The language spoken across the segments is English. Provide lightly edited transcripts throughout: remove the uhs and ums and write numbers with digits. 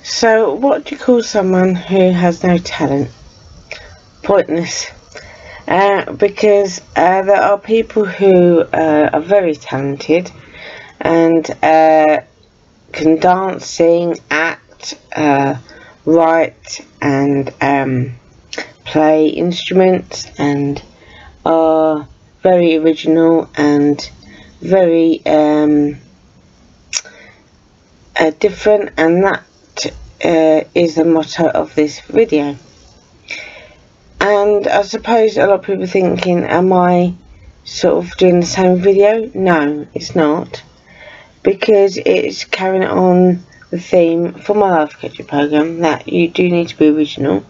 So, what do you call someone who has no talent? Pointless. Because there are people who are very talented and can dance, sing, act, write, and play instruments, and are very original and very different, and that is the motto of this video. And I suppose a lot of people are thinking, am I sort of doing the same video? No, it's not, because it's carrying on the theme for my life coaching program that you do need to be original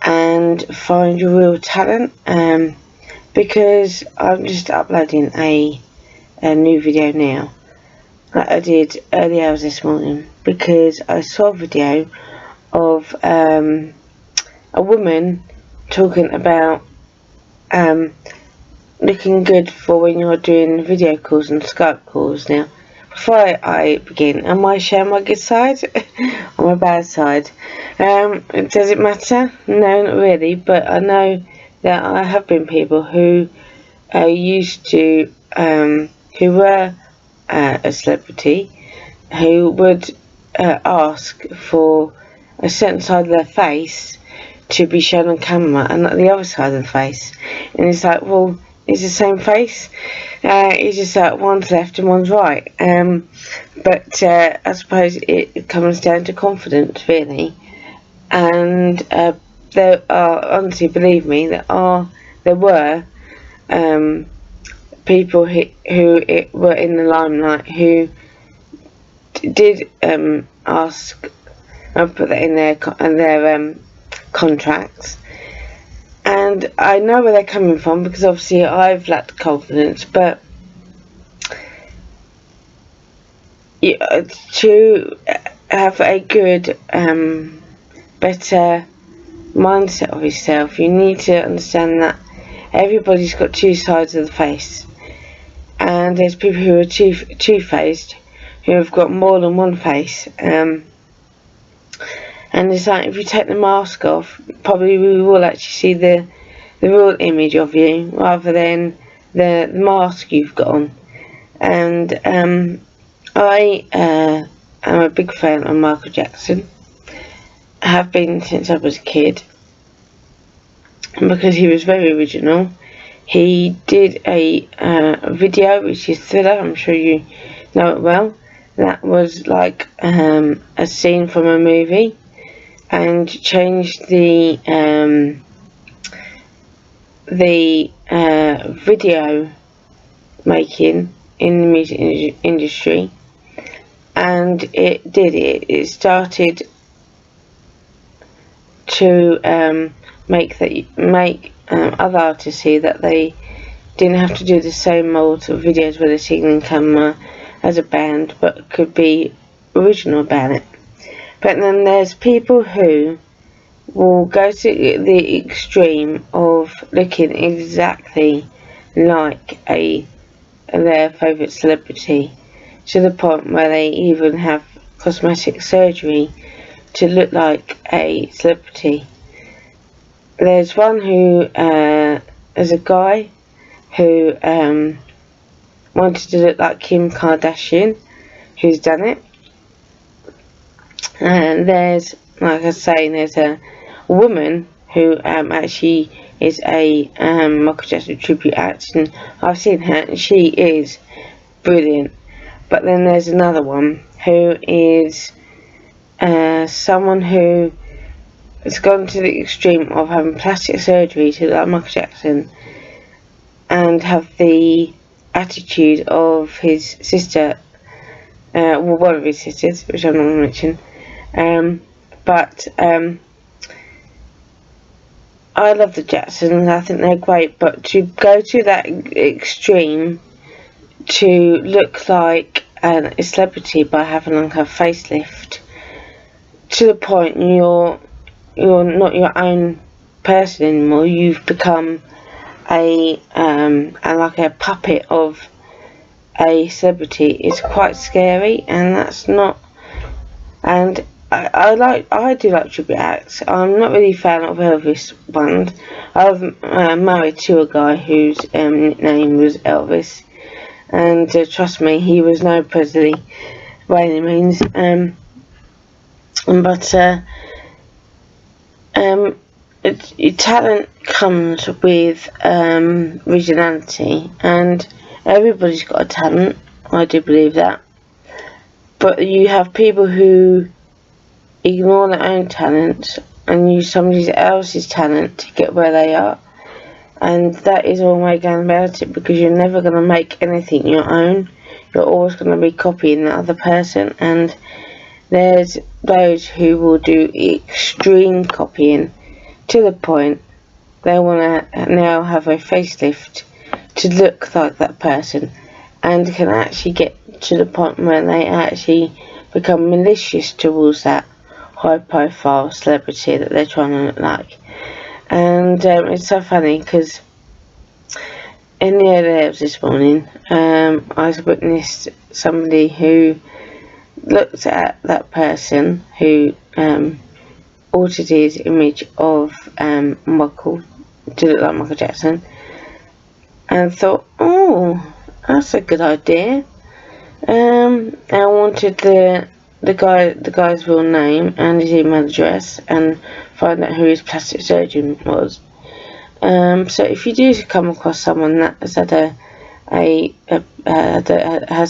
and find your real talent. Because I'm just uploading a new video now that I did early hours this morning, because I saw a video of a woman talking about looking good for when you're doing video calls and Skype calls. Now, before I begin, am I showing my good side or my bad side? Does it matter? No, not really, but I know that I have been people who used to, who were a celebrity, who would ask for a certain side of their face to be shown on camera and not the other side of the face. And it's like, well, it's the same face. It's just that one's left and one's right. But I suppose it comes down to confidence, really. And there are, honestly, believe me, there were people who were in the limelight who did ask and put that in their contracts, and I know where they're coming from, because obviously I've lacked confidence, but to have a good better mindset of yourself, you need to understand that everybody's got two sides of the face, and there's people who are two-faced, who have got more than one face, and it's like, if you take the mask off, probably we will actually see the real image of you, rather than the mask you've got on. And I am a big fan of Michael Jackson. I have been since I was a kid, because he was very original. He did a video, which is Thriller, I'm sure you know it well, that was like a scene from a movie, and changed the video making in the music industry. And it started to make other artists see that they didn't have to do the same mold of videos where they're singing in camera as a band, but could be original about it. But then there's people who will go to the extreme of looking exactly like their favourite celebrity, to the point where they even have cosmetic surgery to look like a celebrity. There's one who, there's a guy who wanted to look like Kim Kardashian, who's done it. And there's, like I was saying, there's a woman who actually is a Michael Jackson tribute act, and I've seen her, and she is brilliant. But then there's another one who is someone who has gone to the extreme of having plastic surgery to look like Michael Jackson, and have the attitude of his sister, well, one of his sisters, which I'm not going to mention. But I love the Jacksons, I think they're great, but to go to that extreme to look like a celebrity by having like a facelift, to the point you're not your own person anymore, you've become like a puppet of a celebrity, is quite scary, and that's not. And I do like tribute acts. I'm not really a fan of Elvis ones. I was married to a guy whose nickname was Elvis, and trust me, he was no Presley by any means. But talent comes with originality, and everybody's got a talent. I do believe that. But you have people who ignore their own talent and use somebody else's talent to get where they are. And that is one way going about it, because you're never going to make anything your own. You're always going to be copying the other person, and there's those who will do extreme copying to the point they want to now have a facelift to look like that person, and can actually get to the point where they actually become malicious towards that high profile celebrity that they're trying to look like. And it's so funny because in the early hours this morning, I witnessed somebody who looked at that person who altered his image of Michael to look like Michael Jackson, and thought, oh, that's a good idea. I wanted the guy's real name and his email address, and find out who his plastic surgeon was. So if you do come across someone that has had has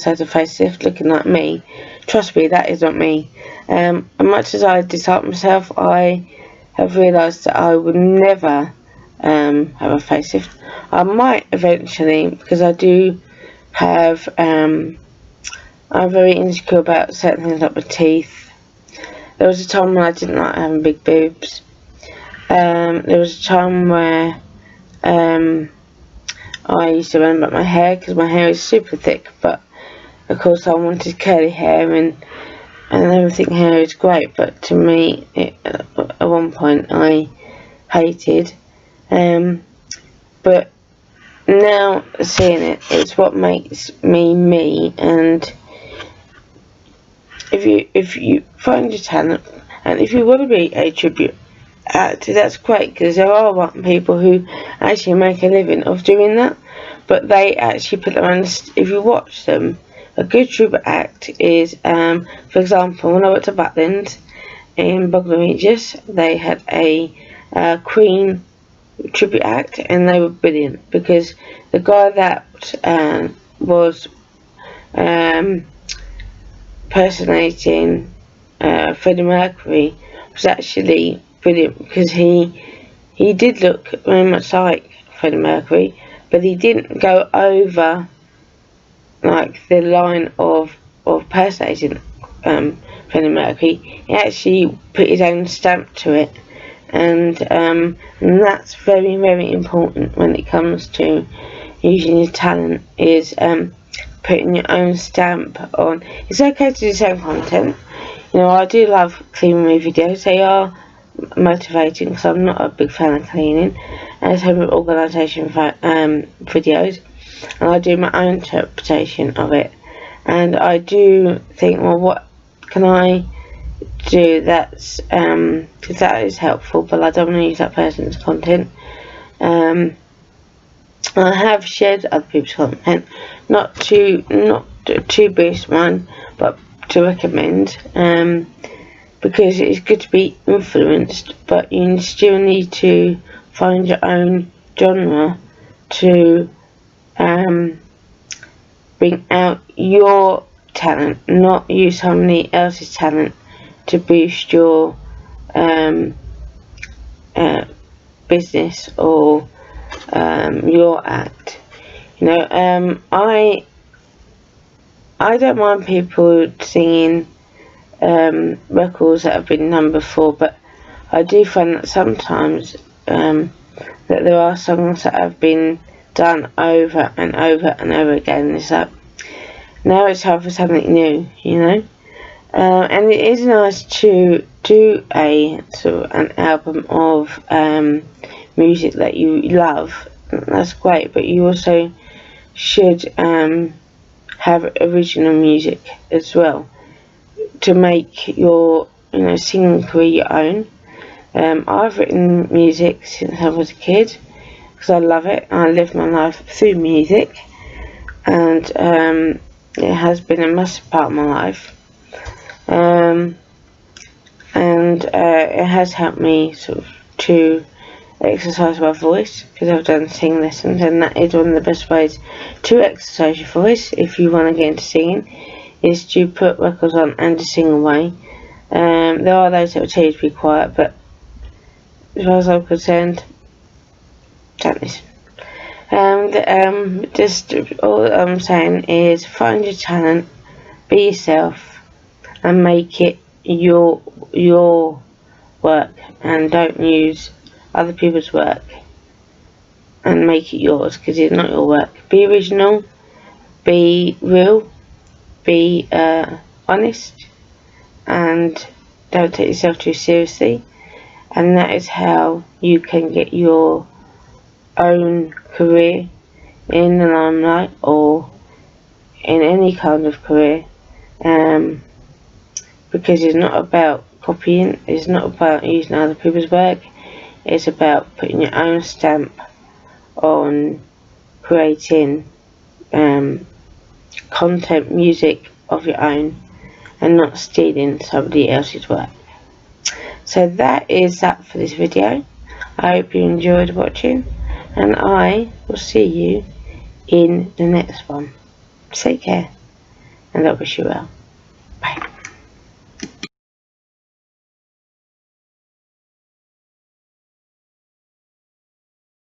had a facelift looking like me, trust me, that is not me. As much as I disheart myself, I have realised that I would never have a facelift. I might eventually, because I do have I'm very insecure about certain things like my teeth. There was a time when I didn't like having big boobs. There was a time where I used to run about my hair, because my hair is super thick, but of course I wanted curly hair, and everything hair is great, but to me at one point I hated. But now seeing it, it's what makes me me. And if you find your talent, and if you want to be a tribute actor, that's great, because there are people who actually make a living of doing that, but they actually put their own. If you watch them, a good tribute act is, for example, when I went to Butlins in Bognor Regis, they had a Queen tribute act, and they were brilliant, because the guy that was personating Freddie Mercury was actually brilliant, because he did look very much like Freddie Mercury, but he didn't go over like the line of personating Freddie Mercury. He actually put his own stamp to it, and that's very, very important when it comes to using your talent, is putting your own stamp on. It's okay to do the same content. You know, I do love clean room videos. They are motivating, because I'm not a big fan of cleaning, and same with organisation videos, and I do my own interpretation of it. And I do think, well, what can I do that's because that is helpful, but I don't want to use that person's content. I have shared other people's content, not to boost mine, but to recommend, because it's good to be influenced, but you still need to find your own genre to bring out your talent, not use somebody else's talent to boost your business or your act. You know, I don't mind people singing records that have been done before, but I do find that sometimes that there are songs that have been done over and over and over again. It's like, now it's time for something new, you know. And it is nice to do a sort of an album of music that you love. That's great, but you also should have original music as well, to make your singing career your own. I've written music since I was a kid because I love it. I live my life through music, and it has been a massive part of my life. And it has helped me sort of to exercise my voice, because I've done singing lessons, and that is one of the best ways to exercise your voice if you want to get into singing, is to put records on and to sing away. There are those that will tell you to be quiet, but as far as I'm concerned, don't listen. Just all I'm saying is find your talent, be yourself, and make it your work, and don't use other people's work and make it yours, because it's not your work. Be original, be real, be honest, and don't take yourself too seriously, and that is how you can get your own career in the limelight, or in any kind of career, because it's not about copying, it's not about using other people's work, it's about putting your own stamp on creating content, music of your own, and not stealing somebody else's work. So that is that for this video. I hope you enjoyed watching, and I will see you in the next one. Take care, and I wish you well. Bye.